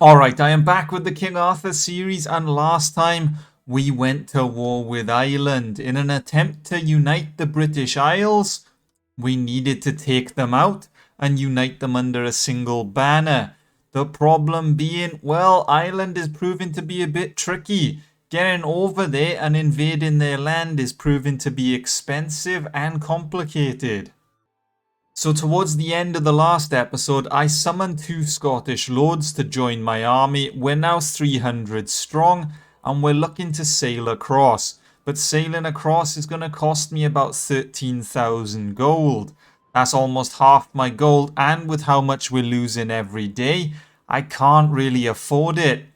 Alright, I am back with the King Arthur series, and last time we went to war with Ireland. In an attempt to unite the British Isles, we needed to take them out and unite them under a single banner. The problem being, well, Ireland is proving to be a bit tricky. Getting over there and invading their land is proving to be expensive and complicated. So towards the end of the last episode, I summoned 2 Scottish lords to join my army. We're now 300 strong and we're looking to sail across. But sailing across is going to cost me about 13,000 gold. That's almost half my gold, and with how much we're losing every day, I can't really afford it.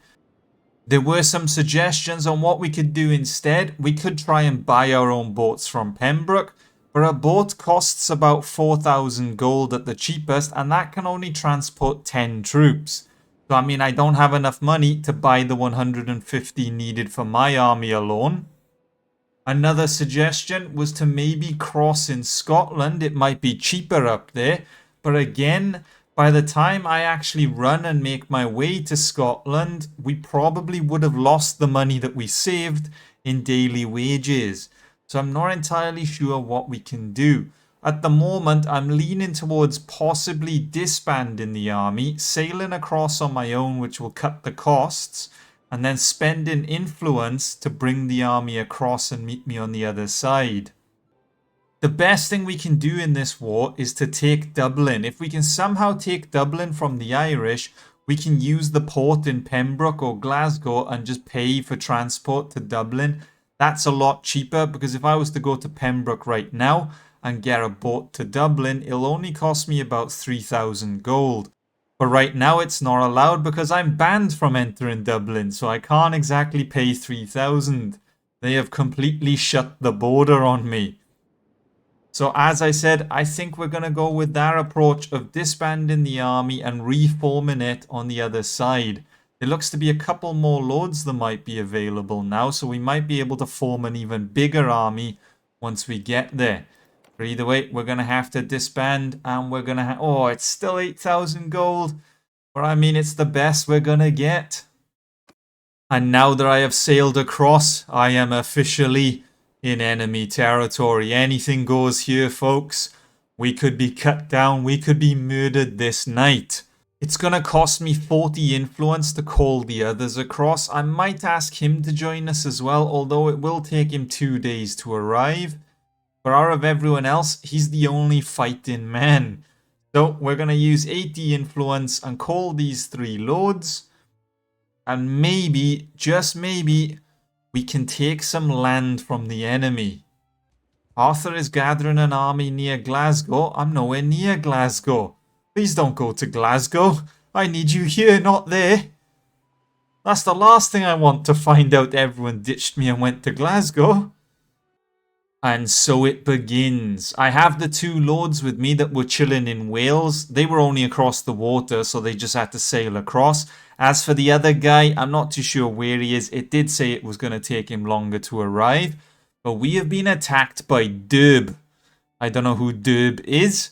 There were some suggestions on what we could do instead. We could try and buy our own boats from Penbrook, but a boat costs about 4,000 gold at the cheapest, and that can only transport 10 troops. So I mean, I don't have enough money to buy the 150 needed for my army alone. Another suggestion was to maybe cross in Scotland. It might be cheaper up there, but again, by the time I actually run and make my way to Scotland, we probably would have lost the money that we saved in daily wages. So I'm not entirely sure what we can do. At the moment, I'm leaning towards possibly disbanding the army, sailing across on my own, which will cut the costs, and then spending influence to bring the army across and meet me on the other side. The best thing we can do in this war is to take Dublin. If we can somehow take Dublin from the Irish, we can use the port in Penbrook or Glasgow and just pay for transport to Dublin. That's a lot cheaper, because if I was to go to Penbrook right now and get a boat to Dublin, it'll only cost me about 3,000 gold. But right now it's not allowed because I'm banned from entering Dublin, so I can't exactly pay 3,000. They have completely shut the border on me. So as I said, I think we're going to go with that approach of disbanding the army and reforming it on the other side. There looks to be a couple more lords that might be available now, so we might be able to form an even bigger army once we get there. But either way, we're going to have to disband, and we're going to have... Oh, it's still 8,000 gold. But I mean, it's the best we're going to get. And now that I have sailed across, I am officially in enemy territory. Anything goes here, folks. We could be cut down. We could be murdered this night. It's going to cost me 40 influence to call the others across. I might ask him to join us as well, although it will take him 2 days to arrive. But out of everyone else, he's the only fighting man. So we're going to use 80 influence and call these 3 lords. And maybe, just maybe, we can take some land from the enemy. Arthur is gathering an army near Glasgow. I'm nowhere near Glasgow. Please don't go to Glasgow. I need you here, not there. That's the last thing I want, to find out everyone ditched me and went to Glasgow. And so it begins. I have the 2 lords with me that were chilling in Wales. They were only across the water, so they just had to sail across. As for the other guy, I'm not too sure where he is. It did say it was going to take him longer to arrive. But we have been attacked by Derb. I don't know who Derb is.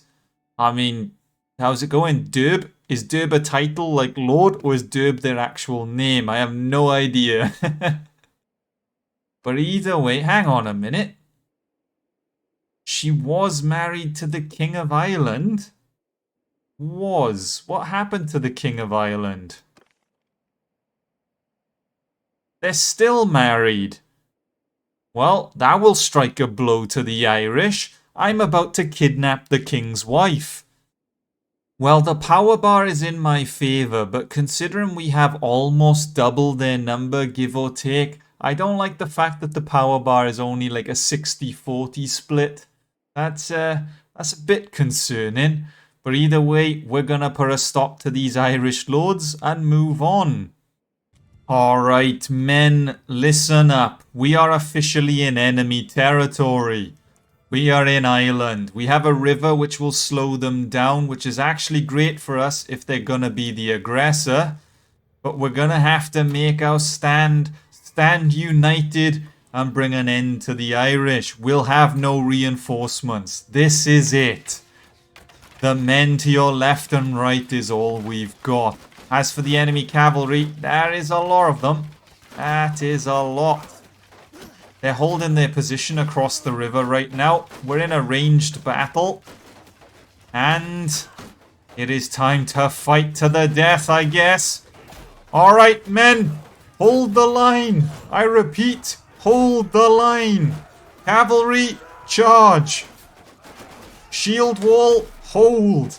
I mean, how's it going? Derb? Is Derb a title like Lord, or is Derb their actual name? I have no idea. But either way, hang on a minute. She was married to the King of Ireland? Was. What happened to the King of Ireland? They're still married. Well, that will strike a blow to the Irish. I'm about to kidnap the king's wife. Well, the power bar is in my favour, but considering we have almost double their number, give or take, I don't like the fact that the power bar is only like a 60-40 split. That's a bit concerning. But either way, we're going to put a stop to these Irish lords and move on. Alright, men, listen up. We are officially in enemy territory. We are in Ireland. We have a river which will slow them down, which is actually great for us if they're going to be the aggressor. But we're going to have to make our stand united, and bring an end to the Irish. We'll have no reinforcements. This is it. The men to your left and right is all we've got. As for the enemy cavalry, there is a lot of them. That is a lot. They're holding their position across the river right now. We're in a ranged battle. And it is time to fight to the death, I guess. Alright, men. Hold the line. I repeat, hold the line. Cavalry, charge. Shield wall, hold.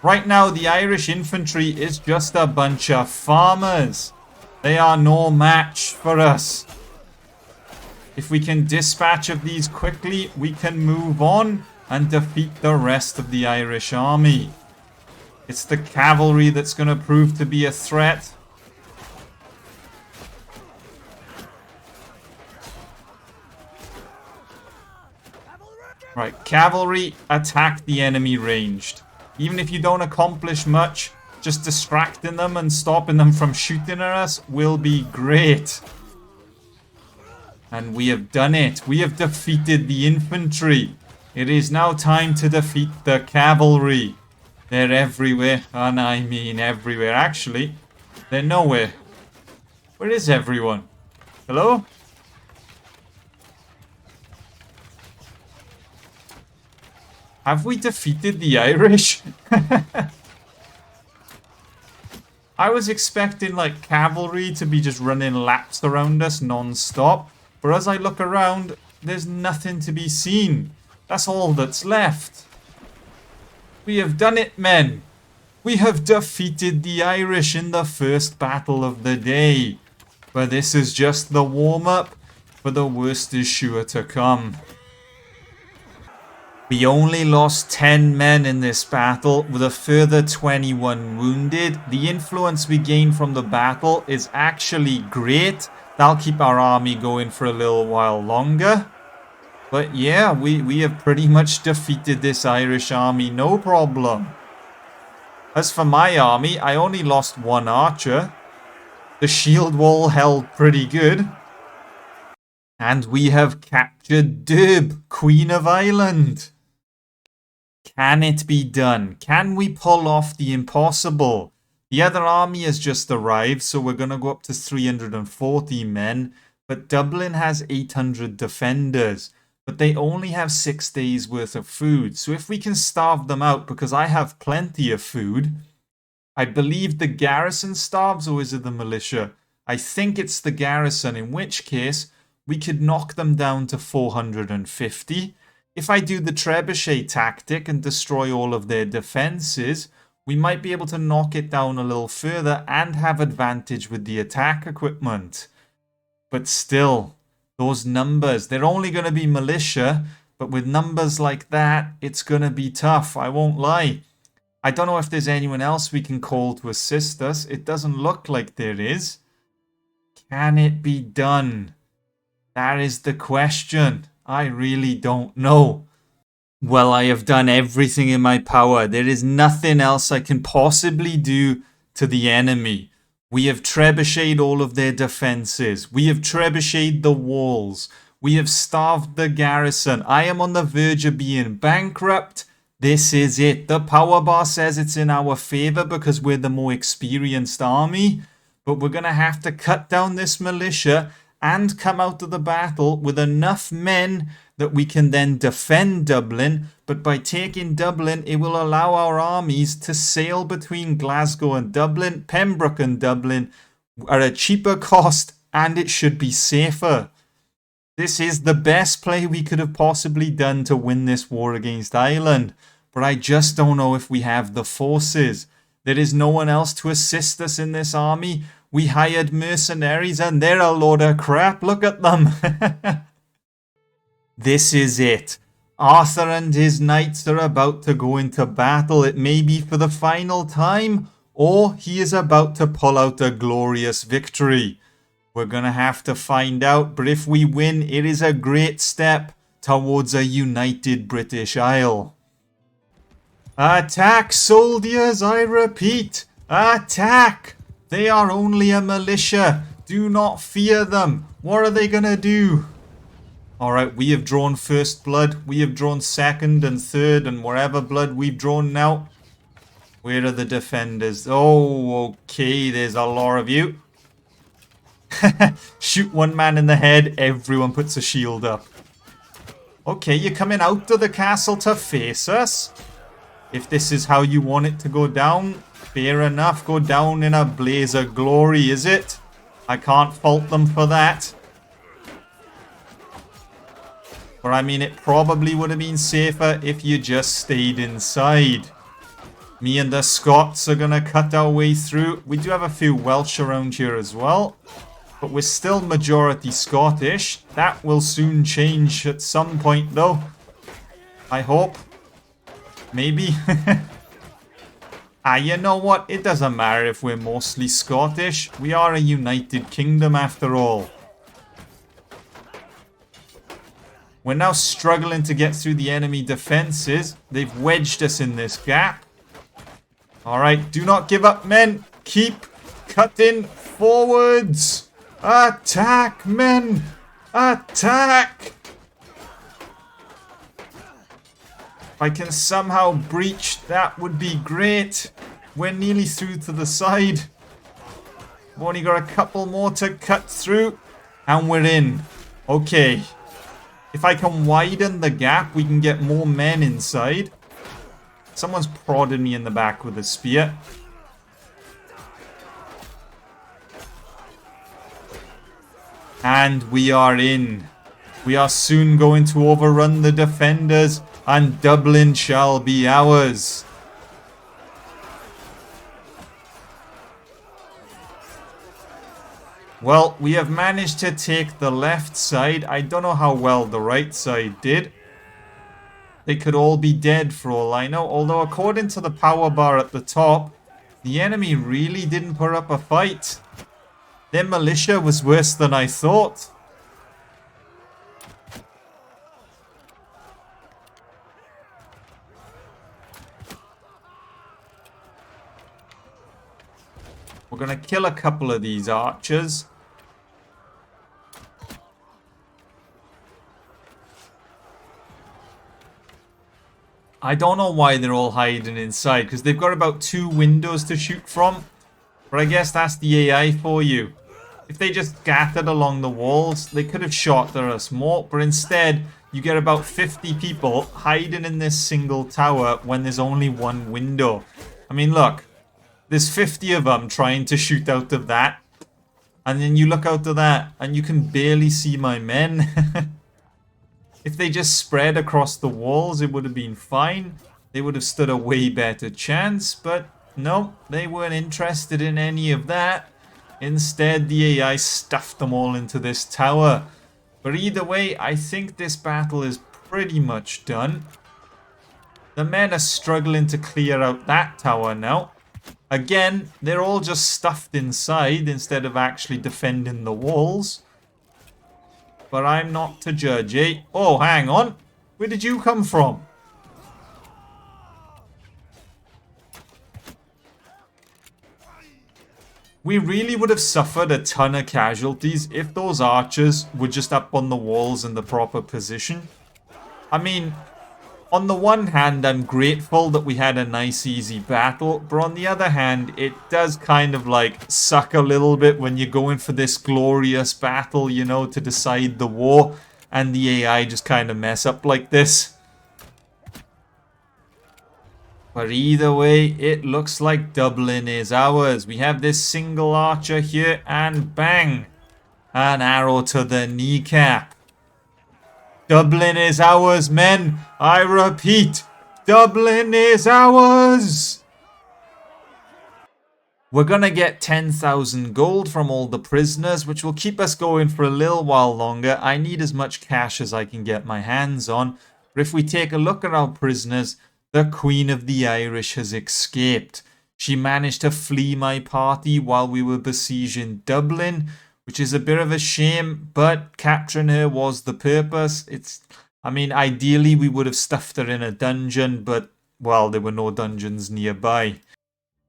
Right now, the Irish infantry is just a bunch of farmers. They are no match for us. If we can dispatch of these quickly, we can move on and defeat the rest of the Irish army. It's the cavalry that's going to prove to be a threat. Right, cavalry, attack the enemy ranged. Even if you don't accomplish much, just distracting them and stopping them from shooting at us will be great. And we have done it. We have defeated the infantry. It is now time to defeat the cavalry. They're everywhere, and I mean everywhere. Actually, they're nowhere. Where is everyone? Hello? Have we defeated the Irish? I was expecting like cavalry to be just running laps around us non-stop. But as I look around, there's nothing to be seen. That's all that's left. We have done it, men. We have defeated the Irish in the first battle of the day. But this is just the warm-up, for the worst is sure to come. We only lost 10 men in this battle, with a further 21 wounded. The influence we gained from the battle is actually great. That'll keep our army going for a little while longer. But yeah, we have pretty much defeated this Irish army, no problem. As for my army, I only lost one archer. The shield wall held pretty good. And we have captured Derb, Queen of Ireland. Can it be done? Can we pull off the impossible? The other army has just arrived, so we're going to go up to 340 men. But Dublin has 800 defenders. But they only have 6 days worth of food. So if we can starve them out, because I have plenty of food. I believe the garrison starves, or is it the militia? I think it's the garrison, in which case we could knock them down to 450. If I do the trebuchet tactic and destroy all of their defenses, we might be able to knock it down a little further and have advantage with the attack equipment. But still, those numbers, they're only going to be militia, but with numbers like that, it's going to be tough, I won't lie. I don't know if there's anyone else we can call to assist us. It doesn't look like there is. Can it be done? That is the question. I really don't know. Well, I have done everything in my power. There is nothing else I can possibly do to the enemy. We have trebucheted all of their defenses. We have trebucheted the walls. We have starved the garrison. I am on the verge of being bankrupt. This is it. The power bar says it's in our favor because we're the more experienced army. But we're going to have to cut down this militia and come out of the battle with enough men that we can then defend Dublin. But by taking Dublin, it will allow our armies to sail between Glasgow and Dublin, Penbrook and Dublin at a cheaper cost, and it should be safer. This is the best play we could have possibly done to win this war against Ireland. But I just don't know if we have the forces. There is no one else to assist us in this army. We hired mercenaries and they're a load of crap. Look at them. This is it. Arthur and his knights are about to go into battle. It may be for the final time, or he is about to pull out a glorious victory. We're going to have to find out, but if we win, it is a great step towards a united British Isle. Attack, soldiers, I repeat. Attack! They are only a militia. Do not fear them. What are they going to do? Alright, we have drawn first blood. We have drawn second and third and wherever blood we've drawn now. Where are the defenders? Oh, okay, there's a lot of you. Shoot one man in the head, everyone puts a shield up. Okay, you're coming out of the castle to face us? If this is how you want it to go down, fair enough. Go down in a blaze of glory, is it? I can't fault them for that. But I mean, it probably would have been safer if you just stayed inside. Me and the Scots are going to cut our way through. We do have a few Welsh around here as well. But we're still majority Scottish. That will soon change at some point, though. I hope. Maybe. You know what? It doesn't matter if we're mostly Scottish. We are a united kingdom after all. We're now struggling to get through the enemy defenses. They've wedged us in this gap. Alright, do not give up, men. Keep cutting forwards. Attack, men. Attack. If I can somehow breach, that would be great. We're nearly through to the side. We've only got a couple more to cut through. And we're in. Okay. If I can widen the gap, we can get more men inside. Someone's prodded me in the back with a spear. And we are in. We are soon going to overrun the defenders, and Dublin shall be ours. Well, we have managed to take the left side. I don't know how well the right side did. They could all be dead for all I know. Although according to the power bar at the top, the enemy really didn't put up a fight. Their militia was worse than I thought. We're going to kill a couple of these archers. I don't know why they're all hiding inside, because they've got about 2 windows to shoot from. But I guess that's the AI for you. If they just scattered along the walls, they could have shot at us more. But instead, you get about 50 people hiding in this single tower when there's only 1 window. I mean, look. There's 50 of them trying to shoot out of that. And then you look out of that and you can barely see my men. If they just spread across the walls, it would have been fine. They would have stood a way better chance. But no, they weren't interested in any of that. Instead, the AI stuffed them all into this tower. But either way, I think this battle is pretty much done. The men are struggling to clear out that tower now. Again, they're all just stuffed inside instead of actually defending the walls. But I'm not to judge, eh? Oh, hang on. Where did you come from? We really would have suffered a ton of casualties if those archers were just up on the walls in the proper position. I mean, on the one hand, I'm grateful that we had a nice, easy battle. But on the other hand, it does kind of like suck a little bit when you're going for this glorious battle, you know, to decide the war. And the AI just kind of mess up like this. But either way, it looks like Dublin is ours. We have this single archer here and bang! An arrow to the kneecap. Dublin is ours, men. I repeat, Dublin is ours. We're going to get 10,000 gold from all the prisoners, which will keep us going for a little while longer. I need as much cash as I can get my hands on. But if we take a look at our prisoners, the Queen of the Irish has escaped. She managed to flee my party while we were besieging Dublin, which is a bit of a shame, but capturing her was the purpose. I mean, ideally we would have stuffed her in a dungeon, but, well, there were no dungeons nearby.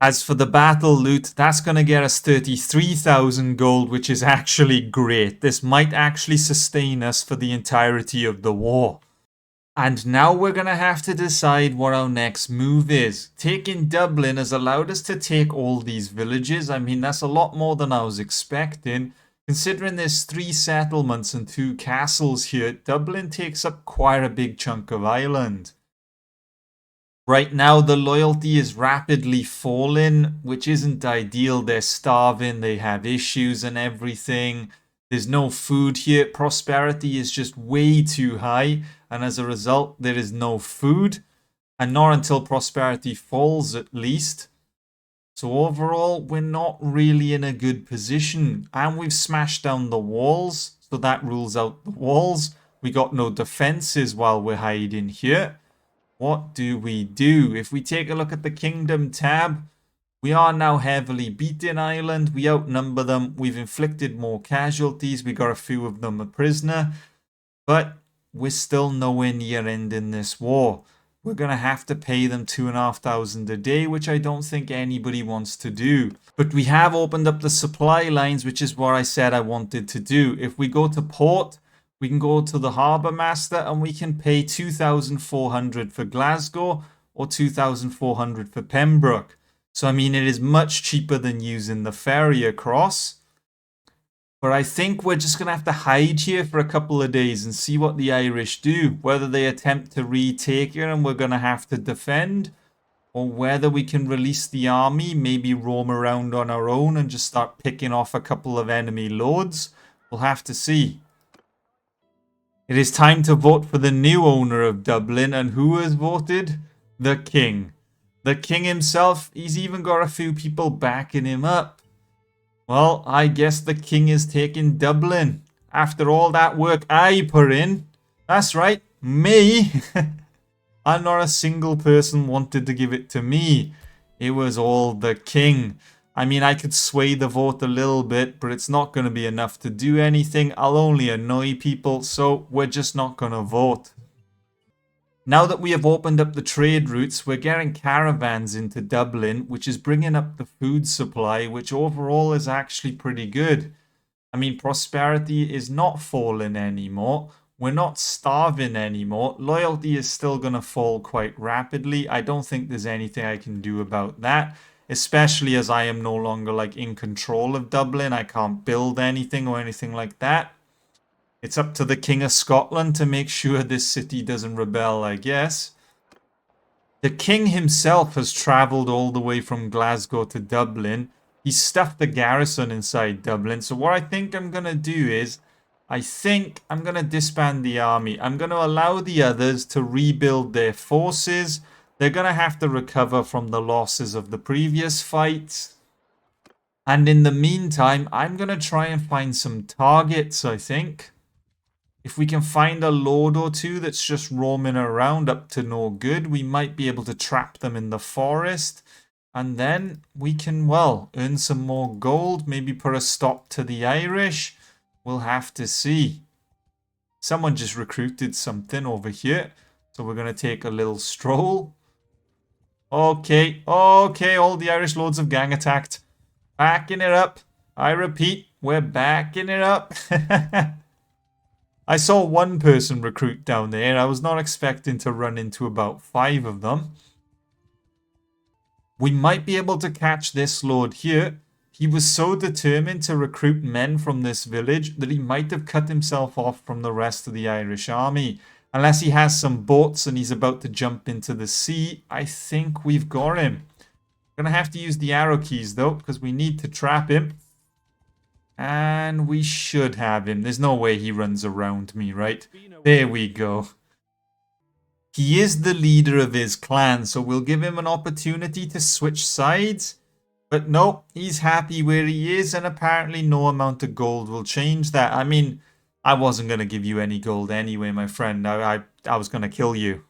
As for the battle loot, that's going to get us 33,000 gold, which is actually great. This might actually sustain us for the entirety of the war. And now we're going to have to decide what our next move is. Taking Dublin has allowed us to take all these villages. I mean, that's a lot more than I was expecting. Considering there's 3 settlements and 2 castles here, Dublin takes up quite a big chunk of Ireland. Right now, the loyalty is rapidly falling, which isn't ideal. They're starving, they have issues and everything. There's no food here. Prosperity is just way too high. And as a result, there is no food. And not until prosperity falls, at least. So overall, we're not really in a good position. And we've smashed down the walls. So that rules out the walls. We got no defenses while we're hiding here. What do we do? If we take a look at the Kingdom tab, we are now heavily beaten Ireland. We outnumber them. We've inflicted more casualties. We got a few of them a prisoner. But we're still nowhere near ending this war. We're going to have to pay them 2,500 a day, which I don't think anybody wants to do. But we have opened up the supply lines, which is what I said I wanted to do. If we go to port, we can go to the Harbour Master and we can pay 2,400 for Glasgow or 2,400 for Penbrook. So, I mean, it is much cheaper than using the ferry across. But I think we're just going to have to hide here for a couple of days and see what the Irish do. Whether they attempt to retake it and we're going to have to defend. Or whether we can release the army, maybe roam around on our own and just start picking off a couple of enemy lords. We'll have to see. It is time to vote for the new owner of Dublin. And who has voted? The King. The King himself, he's even got a few people backing him up. Well, I guess the King is taking Dublin. After all that work I put in. That's right, me. And not a single person wanted to give it to me. It was all the King. I mean, I could sway the vote a little bit, but it's not going to be enough to do anything. I'll only annoy people, so we're just not going to vote. Now that we have opened up the trade routes, we're getting caravans into Dublin, which is bringing up the food supply, which overall is actually pretty good. I mean, prosperity is not falling anymore. We're not starving anymore. Loyalty is still going to fall quite rapidly. I don't think there's anything I can do about that, especially as I am no longer like in control of Dublin. I can't build anything or anything like that. It's up to the King of Scotland to make sure this city doesn't rebel, I guess. The King himself has travelled all the way from Glasgow to Dublin. He stuffed the garrison inside Dublin. So what I think I'm going to do is, I think I'm going to disband the army. I'm going to allow the others to rebuild their forces. They're going to have to recover from the losses of the previous fights. And in the meantime, I'm going to try and find some targets, I think. If we can find a lord or two that's just roaming around up to no good, we might be able to trap them in the forest. And then we can, well, earn some more gold. Maybe put a stop to the Irish. We'll have to see. Someone just recruited something over here. So we're going to take a little stroll. Okay, okay, all the Irish lords have gang attacked. Backing it up. I repeat, we're backing it up. I saw one person recruit down there. I was not expecting to run into about 5 of them. We might be able to catch this lord here. He was so determined to recruit men from this village that he might have cut himself off from the rest of the Irish army. Unless he has some boats and he's about to jump into the sea, I think we've got him. Gonna have to use the arrow keys though, because we need to trap him. And we should have him. There's no way he runs around me, right? There we go. He is the leader of his clan, so we'll give him an opportunity to switch sides. But no, he's happy where he is, and apparently no amount of gold will change that. I mean, I wasn't going to give you any gold anyway, my friend. I was going to kill you.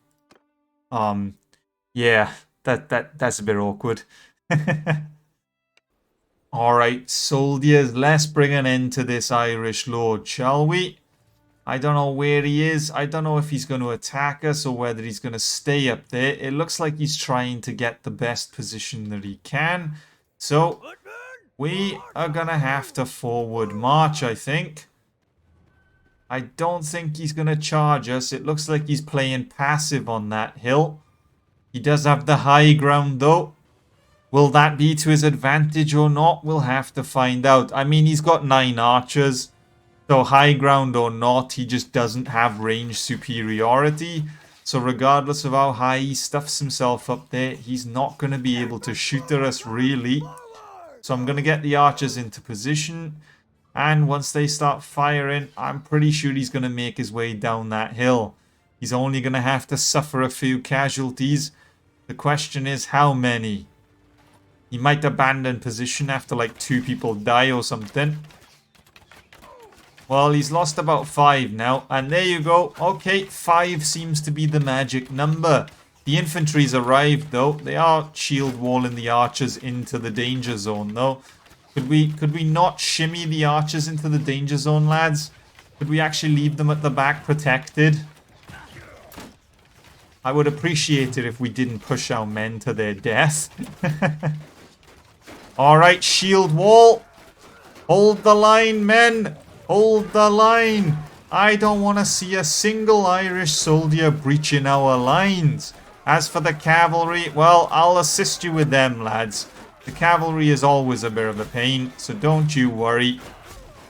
Yeah, that's a bit awkward. Alright, soldiers, let's bring an end to this Irish lord, shall we? I don't know where he is. I don't know if he's going to attack us or whether he's going to stay up there. It looks like he's trying to get the best position that he can. So, we are going to have to forward march, I think. I don't think he's going to charge us. It looks like he's playing passive on that hill. He does have the high ground though. Will that be to his advantage or not? We'll have to find out. I mean, he's got 9 archers. So high ground or not, he just doesn't have range superiority. So regardless of how high he stuffs himself up there, he's not going to be able to shoot at us really. So I'm going to get the archers into position. And once they start firing, I'm pretty sure he's going to make his way down that hill. He's only going to have to suffer a few casualties. The question is how many? He might abandon position after like 2 people die or something. Well, he's lost about 5 now. And there you go. Okay, 5 seems to be the magic number. The infantry's arrived though. They are shield walling the archers into the danger zone though. Could we not shimmy the archers into the danger zone, lads? Could we actually leave them at the back protected? I would appreciate it if we didn't push our men to their death. Alright, shield wall. Hold the line, men. Hold the line. I don't want to see a single Irish soldier breaching our lines. As for the cavalry, well, I'll assist you with them, lads. The cavalry is always a bit of a pain, so don't you worry.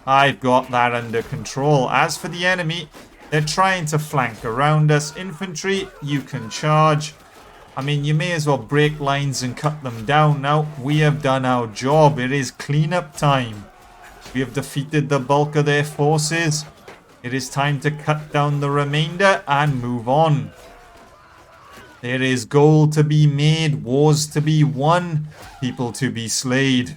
I've got that under control. As for the enemy, they're trying to flank around us. Infantry, you can charge. I mean, you may as well break lines and cut them down now. We have done our job. It is cleanup time. We have defeated the bulk of their forces. It is time to cut down the remainder and move on. There is gold to be made, wars to be won, people to be slayed.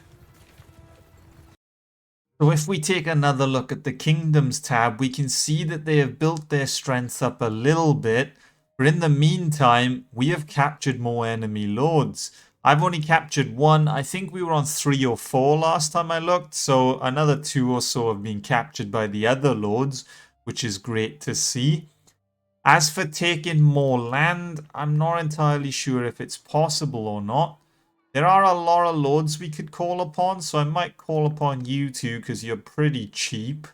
So if we take another look at the Kingdoms tab, we can see that they have built their strength up a little bit. But in the meantime, we have captured more enemy lords. I've only captured 1. I think we were on 3 or 4 last time I looked. So another 2 or so have been captured by the other lords, which is great to see. As for taking more land, I'm not entirely sure if it's possible or not. There are a lot of lords we could call upon, so I might call upon you two because you're pretty cheap.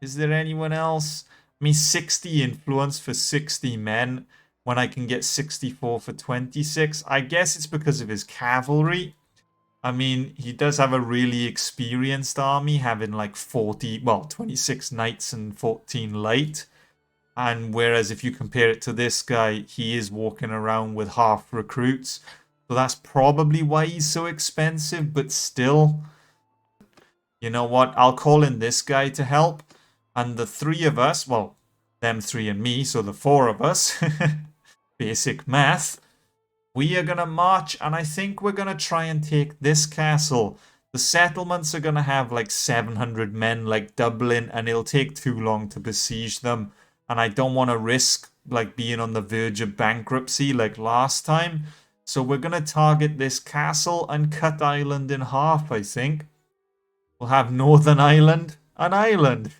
Is there anyone else? I mean, 60 influence for 60 men when I can get 64 for 26. I guess it's because of his cavalry. I mean, he does have a really experienced army, having like 26 knights and 14 light. And whereas if you compare it to this guy, he is walking around with half recruits. So that's probably why he's so expensive, but still. You know what? I'll call in this guy to help. And the 3 of us, well, them 3 and me, so the 4 of us, basic math, we are going to march and I think we're going to try and take this castle. The settlements are going to have like 700 men like Dublin and it'll take too long to besiege them. And I don't want to risk like being on the verge of bankruptcy like last time. So we're going to target this castle and cut Ireland in half, I think. We'll have Northern Ireland, an island.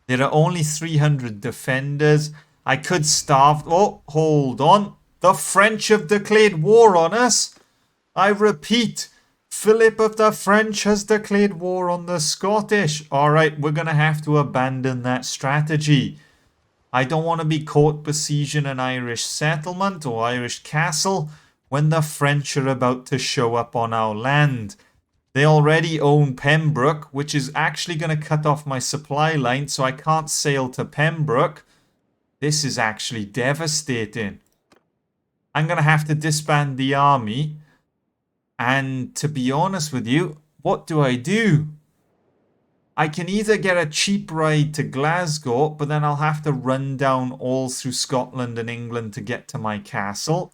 There are only 300 defenders. I could starve... Oh, hold on. The French have declared war on us. I repeat, Philip of the French has declared war on the Scottish. Alright, we're going to have to abandon that strategy. I don't want to be caught besieging an Irish settlement or Irish castle when the French are about to show up on our land. They already own Penbrook, which is actually going to cut off my supply line, so I can't sail to Penbrook. This is actually devastating. I'm going to have to disband the army. And to be honest with you, what do? I can either get a cheap ride to Glasgow, but then I'll have to run down all through Scotland and England to get to my castle.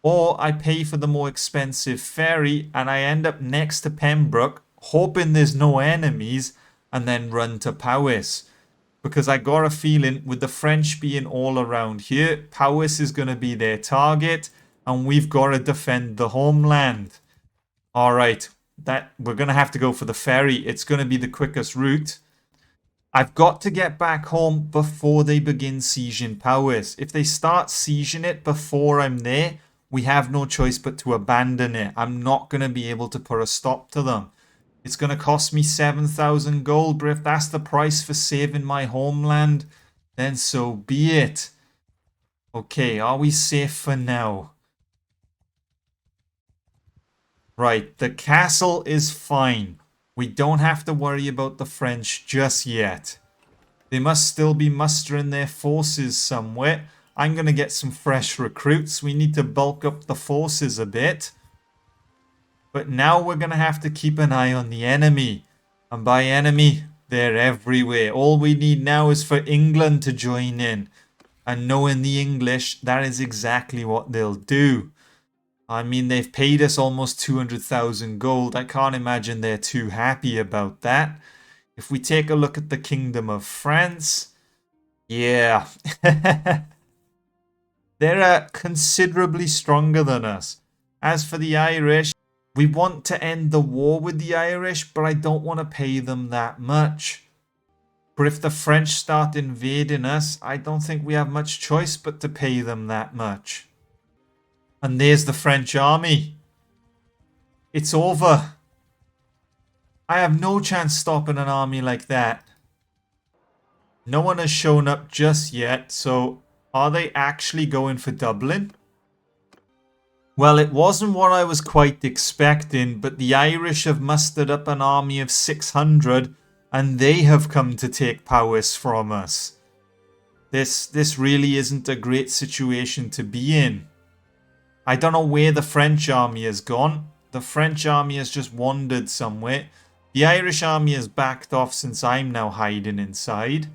Or I pay for the more expensive ferry and I end up next to Penbrook, hoping there's no enemies, and then run to Powys. Because I got a feeling with the French being all around here, Powys is going to be their target, and we've got to defend the homeland. Alright, we're going to have to go for the ferry. It's going to be the quickest route. I've got to get back home before they begin sieging Powys. If they start sieging it before I'm there, we have no choice but to abandon it. I'm not going to be able to put a stop to them. It's going to cost me 7,000 gold, but if that's the price for saving my homeland, then so be it. Okay, are we safe for now? Right, the castle is fine. We don't have to worry about the French just yet. They must still be mustering their forces somewhere. I'm going to get some fresh recruits. We need to bulk up the forces a bit. But now we're going to have to keep an eye on the enemy. And by enemy, they're everywhere. All we need now is for England to join in. And knowing the English, that is exactly what they'll do. I mean, they've paid us almost 200,000 gold. I can't imagine they're too happy about that. If we take a look at the Kingdom of France, yeah. They're considerably stronger than us. As for the Irish, we want to end the war with the Irish, but I don't want to pay them that much. But if the French start invading us, I don't think we have much choice but to pay them that much. And there's the French army. It's over. I have no chance stopping an army like that. No one has shown up just yet, so are they actually going for Dublin? Well, it wasn't what I was quite expecting, but the Irish have mustered up an army of 600 and they have come to take Powys from us. This really isn't a great situation to be in. I don't know where the French army has gone. The French army has just wandered somewhere. The Irish army has backed off since I'm now hiding inside.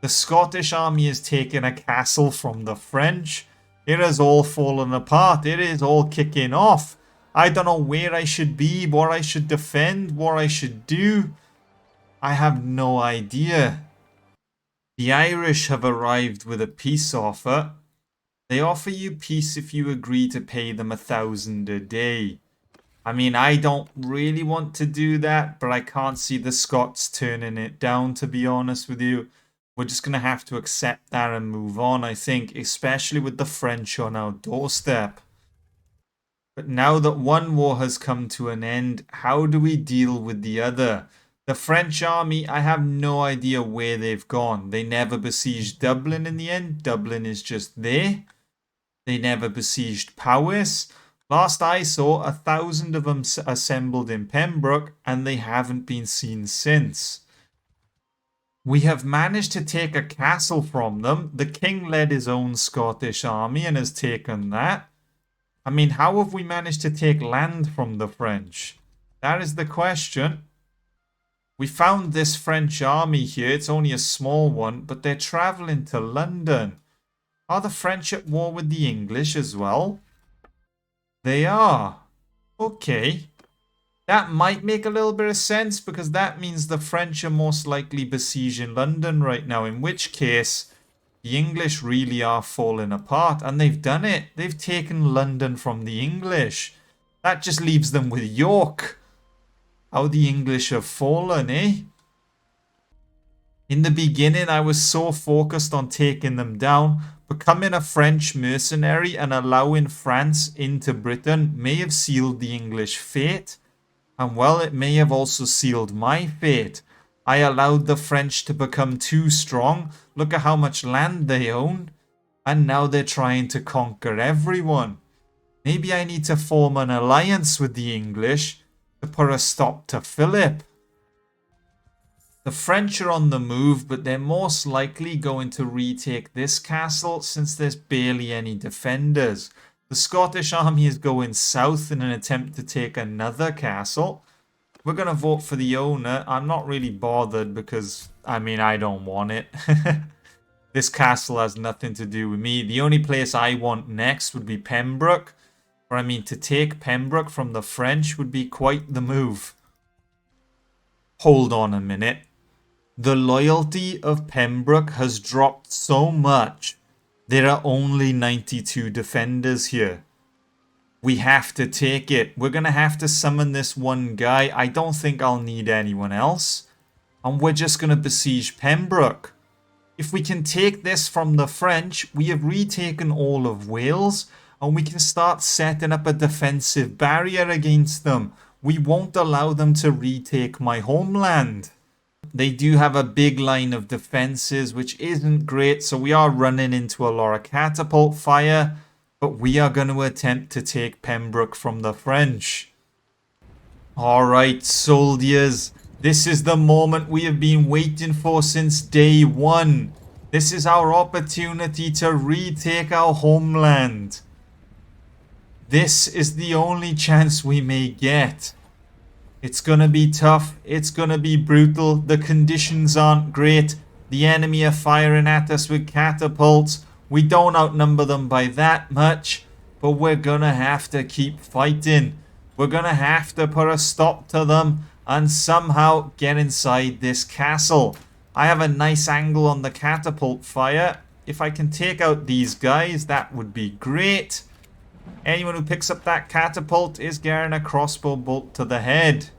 The Scottish army has taken a castle from the French. It has all fallen apart. It is all kicking off. I don't know where I should be, what I should defend, what I should do. I have no idea. The Irish have arrived with a peace offer. They offer you peace if you agree to pay them 1,000 a day. I mean, I don't really want to do that, but I can't see the Scots turning it down, to be honest with you. We're just going to have to accept that and move on, I think, especially with the French on our doorstep. But now that one war has come to an end, how do we deal with the other? The French army, I have no idea where they've gone. They never besieged Dublin in the end. Dublin is just there. They never besieged Powys. Last I saw, 1,000 of them assembled in Penbrook, and they haven't been seen since. We have managed to take a castle from them. The king led his own Scottish army and has taken that. I mean, how have we managed to take land from the French? That is the question. We found this French army here. It's only a small one, but they're travelling to London. Are the French at war with the English as well? They are. Okay. That might make a little bit of sense because that means the French are most likely besieging London right now, in which case the English really are falling apart, and they've done it. They've taken London from the English. That just leaves them with York. How the English have fallen, eh? In the beginning, I was so focused on taking them down. Becoming a French mercenary and allowing France into Britain may have sealed the English fate. And well, it may have also sealed my fate. I allowed the French to become too strong. Look at how much land they own. And now they're trying to conquer everyone. Maybe I need to form an alliance with the English to put a stop to Philip. The French are on the move, but they're most likely going to retake this castle since there's barely any defenders. The Scottish army is going south in an attempt to take another castle. We're going to vote for the owner. I'm not really bothered because, I mean, I don't want it. This castle has nothing to do with me. The only place I want next would be Penbrook. Or I mean, to take Penbrook from the French would be quite the move. Hold on a minute. The loyalty of Penbrook has dropped so much. There are only 92 defenders here. We have to take it. We're going to have to summon this one guy. I don't think I'll need anyone else. And we're just going to besiege Penbrook. If we can take this from the French, we have retaken all of Wales. And we can start setting up a defensive barrier against them. we won't allow them to retake my homeland. They do have a big line of defenses, which isn't great, so we are running into a lot of catapult fire, but we are going to attempt to take Penbrook from the French. Alright, soldiers, this is the moment we have been waiting for since day one. This is our opportunity to retake our homeland. This is the only chance we may get. It's gonna be tough, it's gonna be brutal, the conditions aren't great, the enemy are firing at us with catapults, we don't outnumber them by that much, but we're gonna have to keep fighting. We're gonna have to put a stop to them and somehow get inside this castle. I have a nice angle on the catapult fire. If I can take out these guys, that would be great. Anyone who picks up that catapult is getting a crossbow bolt to the head.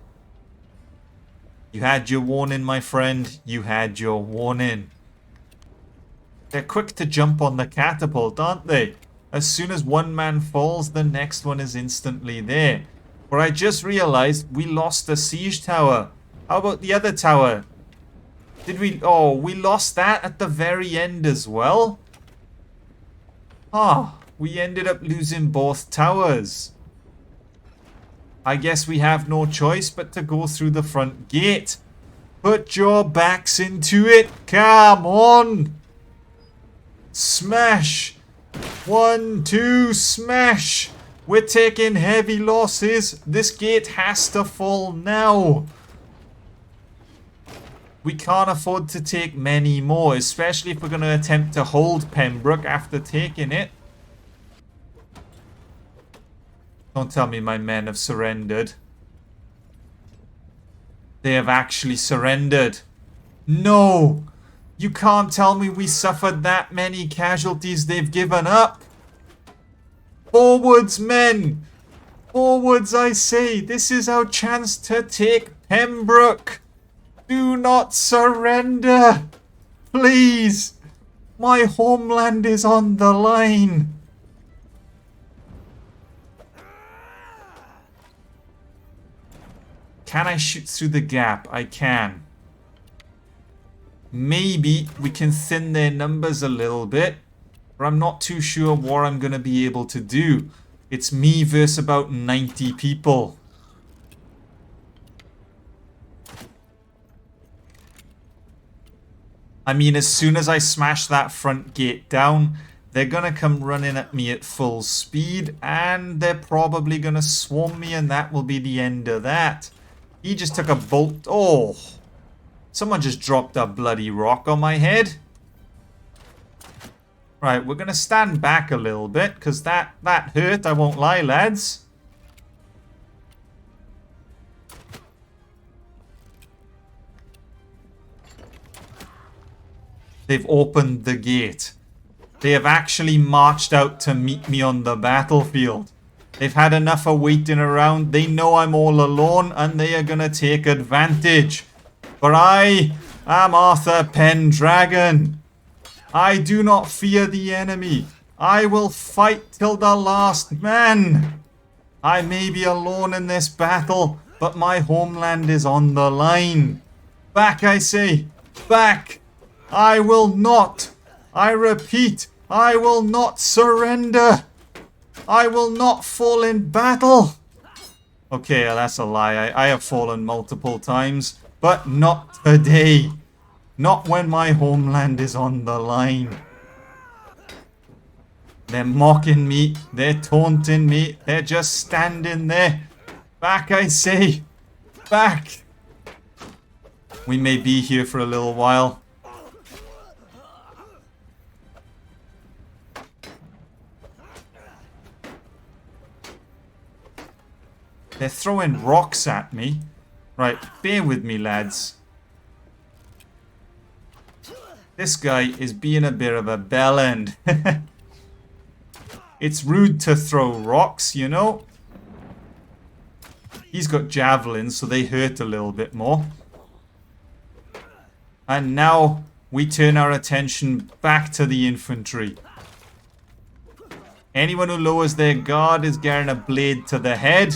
You had your warning, my friend. You had your warning. They're quick to jump on the catapult, aren't they? As soon as one man falls, the next one is instantly there. But I just realized we lost the siege tower. How about the other tower? Did we... Oh, we lost that at the very end as well? Ah, we ended up losing both towers. I guess we have no choice but to go through the front gate. Put your backs into it. Come on. Smash. 1, 2, smash. We're taking heavy losses. This gate has to fall now. We can't afford to take many more, especially if we're going to attempt to hold Penbrook after taking it. Don't tell me my men have surrendered. They have actually surrendered. No! You can't tell me we suffered that many casualties. They've given up. Forwards, men! Forwards, I say! This is our chance to take Penbrook! Do not surrender! Please! My homeland is on the line! Can I shoot through the gap? I can. Maybe we can thin their numbers a little bit. But I'm not too sure what I'm going to be able to do. It's me versus about 90 people. I mean, as soon as I smash that front gate down, they're going to come running at me at full speed. And they're probably going to swarm me, and that will be the end of that. He just took a bolt. Oh, someone just dropped a bloody rock on my head. Right, we're going to stand back a little bit, because that hurt, I won't lie, lads. They've opened the gate. They have actually marched out to meet me on the battlefield. They've had enough of waiting around. They know I'm all alone, and they are going to take advantage. For I am Arthur Pendragon. I do not fear the enemy. I will fight till the last man. I may be alone in this battle, but my homeland is on the line. Back, I say. Back. I will not. I repeat, I will not surrender. I will not fall in battle. Okay, that's a lie. I have fallen multiple times, but not today. Not when my homeland is on the line. They're mocking me. They're taunting me. They're just standing there. Back, I say. Back. We may be here for a little while. They're throwing rocks at me. Right, bear with me, lads. This guy is being a bit of a bellend. It's rude to throw rocks, you know. He's got javelins, so they hurt a little bit more. And now we turn our attention back to the infantry. Anyone who lowers their guard is getting a blade to the head.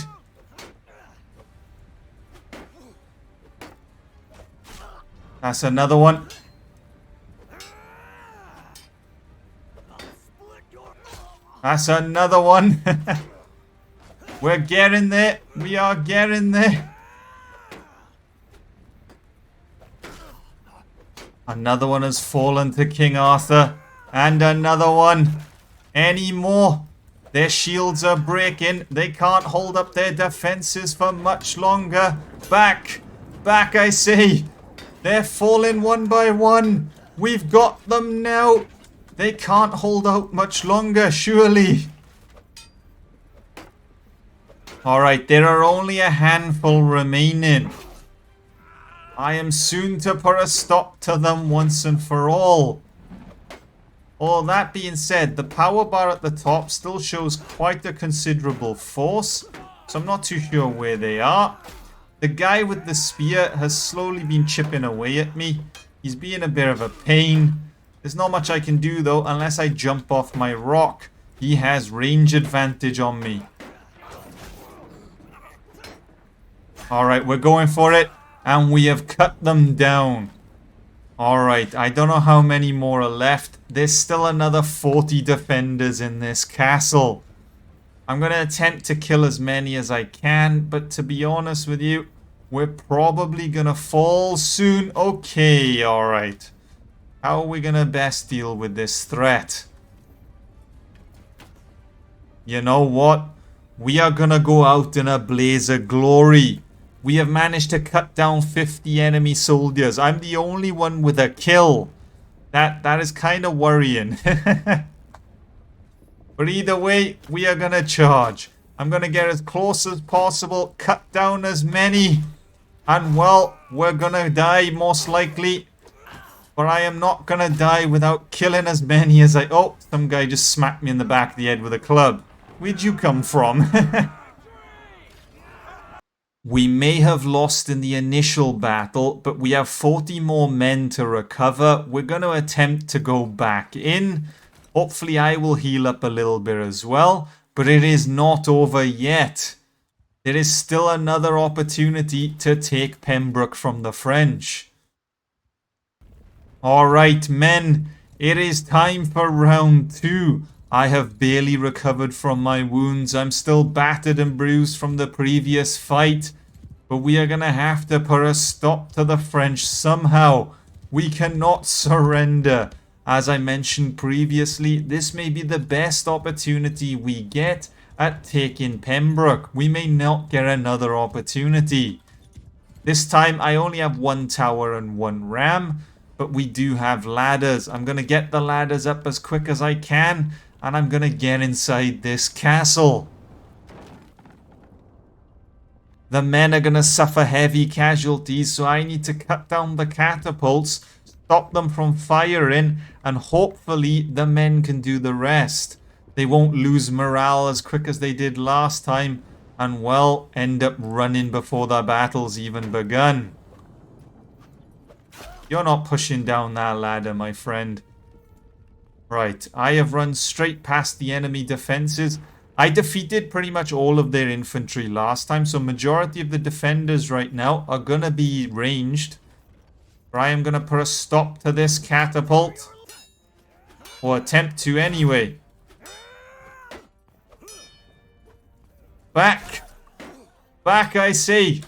That's another one. That's another one. We're getting there. We are getting there. Another one has fallen to King Arthur. And another one. Any more? Their shields are breaking. They can't hold up their defenses for much longer. Back. Back, I say. They're falling one by one. We've got them now. They can't hold out much longer, surely. Alright, there are only a handful remaining. I am soon to put a stop to them once and for all. All that being said, the power bar at the top still shows quite a considerable force, so I'm not too sure where they are. The guy with the spear has slowly been chipping away at me. He's being a bit of a pain. There's not much I can do though unless I jump off my rock. He has range advantage on me. Alright, we're going for it. And we have cut them down. Alright, I don't know how many more are left. There's still another 40 defenders in this castle. I'm going to attempt to kill as many as I can, but to be honest with you, we're probably going to fall soon. Okay, alright. How are we going to best deal with this threat? You know what? We are going to go out in a blaze of glory. We have managed to cut down 50 enemy soldiers. I'm the only one with a kill. That is kind of worrying. But either way, we are going to charge. I'm going to get as close as possible, cut down as many. And well, we're going to die most likely. But I am not going to die without killing as many as I... Oh, some guy just smacked me in the back of the head with a club. Where'd you come from? We may have lost in the initial battle, but we have 40 more men to recover. We're going to attempt to go back in. Hopefully I will heal up a little bit as well, but it is not over yet. There is still another opportunity to take Penbrook from the French. Alright men, it is time for round 2. I have barely recovered from my wounds. I'm still battered and bruised from the previous fight. But we are going to have to put a stop to the French somehow. We cannot surrender. As I mentioned previously, this may be the best opportunity we get at taking Penbrook. We may not get another opportunity. This time I only have 1 tower and 1 ram. But we do have ladders. I'm going to get the ladders up as quick as I can. And I'm going to get inside this castle. The men are going to suffer heavy casualties, so I need to cut down the catapults, stop them from firing, and hopefully the men can do the rest. They won't lose morale as quick as they did last time, and well, end up running before the battle's even begun. You're not pushing down that ladder, my friend. Right, I have run straight past the enemy defenses. I defeated pretty much all of their infantry last time, so majority of the defenders right now are going to be ranged. But I am going to put a stop to this catapult. Or attempt to anyway. Back! Back, I say!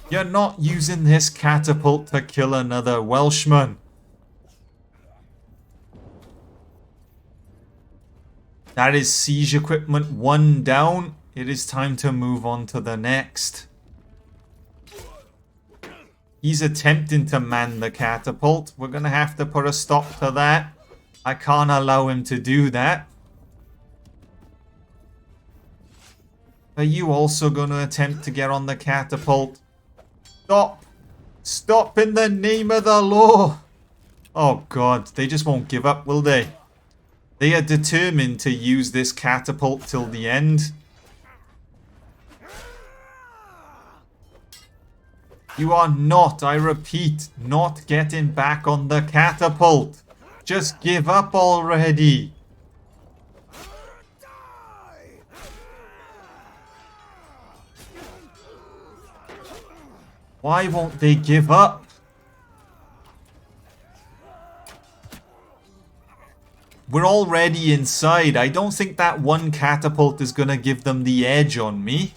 You're not using this catapult to kill another Welshman. That is siege equipment 1 down. It is time to move on to the next. He's attempting to man the catapult. We're going to have to put a stop to that. I can't allow him to do that. Are you also going to attempt to get on the catapult? Stop! Stop in the name of the law! Oh god, they just won't give up, will they? They are determined to use this catapult till the end. You are not, I repeat, not getting back on the catapult. Just give up already. Why won't they give up? We're already inside. I don't think that one catapult is going to give them the edge on me.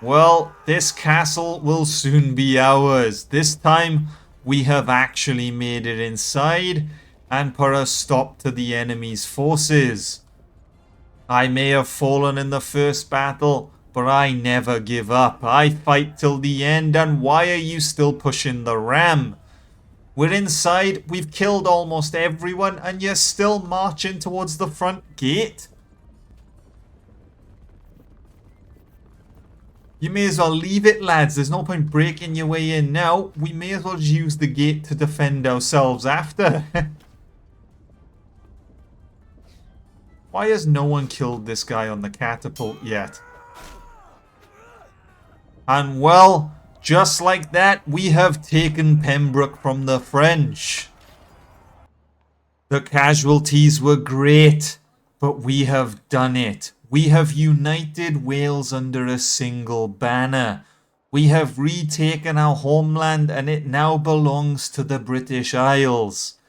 Well, this castle will soon be ours. This time, we have actually made it inside and put a stop to the enemy's forces. I may have fallen in the first battle, but I never give up. I fight till the end, and why are you still pushing the ram? We're inside, we've killed almost everyone, and you're still marching towards the front gate? You may as well leave it, lads. There's no point breaking your way in now. We may as well use the gate to defend ourselves after. Why has no one killed this guy on the catapult yet? And well, just like that, we have taken Penbrook from the French. The casualties were great, but we have done it. We have united Wales under a single banner. We have retaken our homeland and it now belongs to the British Isles.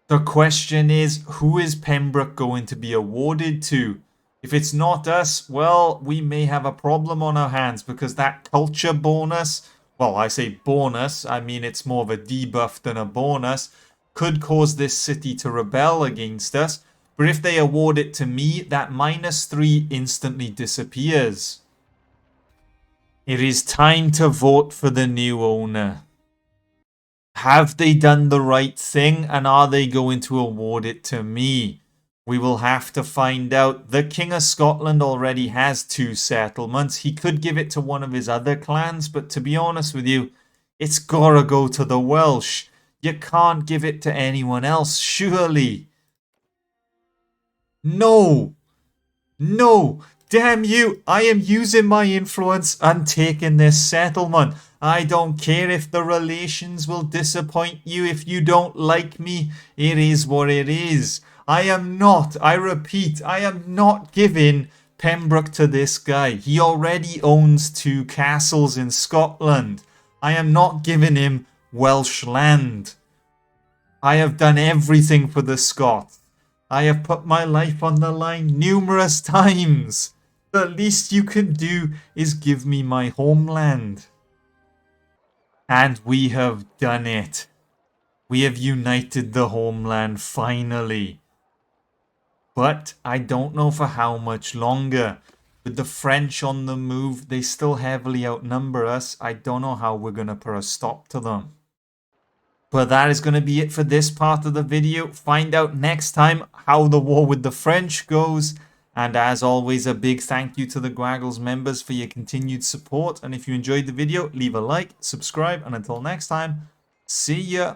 The question is, who is Penbrook going to be awarded to? If it's not us, well, we may have a problem on our hands because that culture bonus, well, I say bonus, I mean it's more of a debuff than a bonus, could cause this city to rebel against us. But if they award it to me, that -3 instantly disappears. It is time to vote for the new owner. Have they done the right thing, and are they going to award it to me? We will have to find out. The King of Scotland already has 2 settlements. He could give it to one of his other clans, but to be honest with you, it's gotta go to the Welsh. You can't give it to anyone else, surely. No! No! Damn you! I am using my influence and taking this settlement. I don't care if the relations will disappoint you. If you don't like me, it is what it is. I am not, I repeat, I am not giving Penbrook to this guy. He already owns 2 castles in Scotland. I am not giving him Welsh land. I have done everything for the Scots. I have put my life on the line numerous times. The least you can do is give me my homeland. And we have done it. We have united the homeland finally. But I don't know for how much longer. With the French on the move, they still heavily outnumber us. I don't know how we're going to put a stop to them. But that is going to be it for this part of the video. Find out next time how the war with the French goes. And as always, a big thank you to the Gwaggles members for your continued support. And if you enjoyed the video, leave a like, subscribe, and until next time, see ya.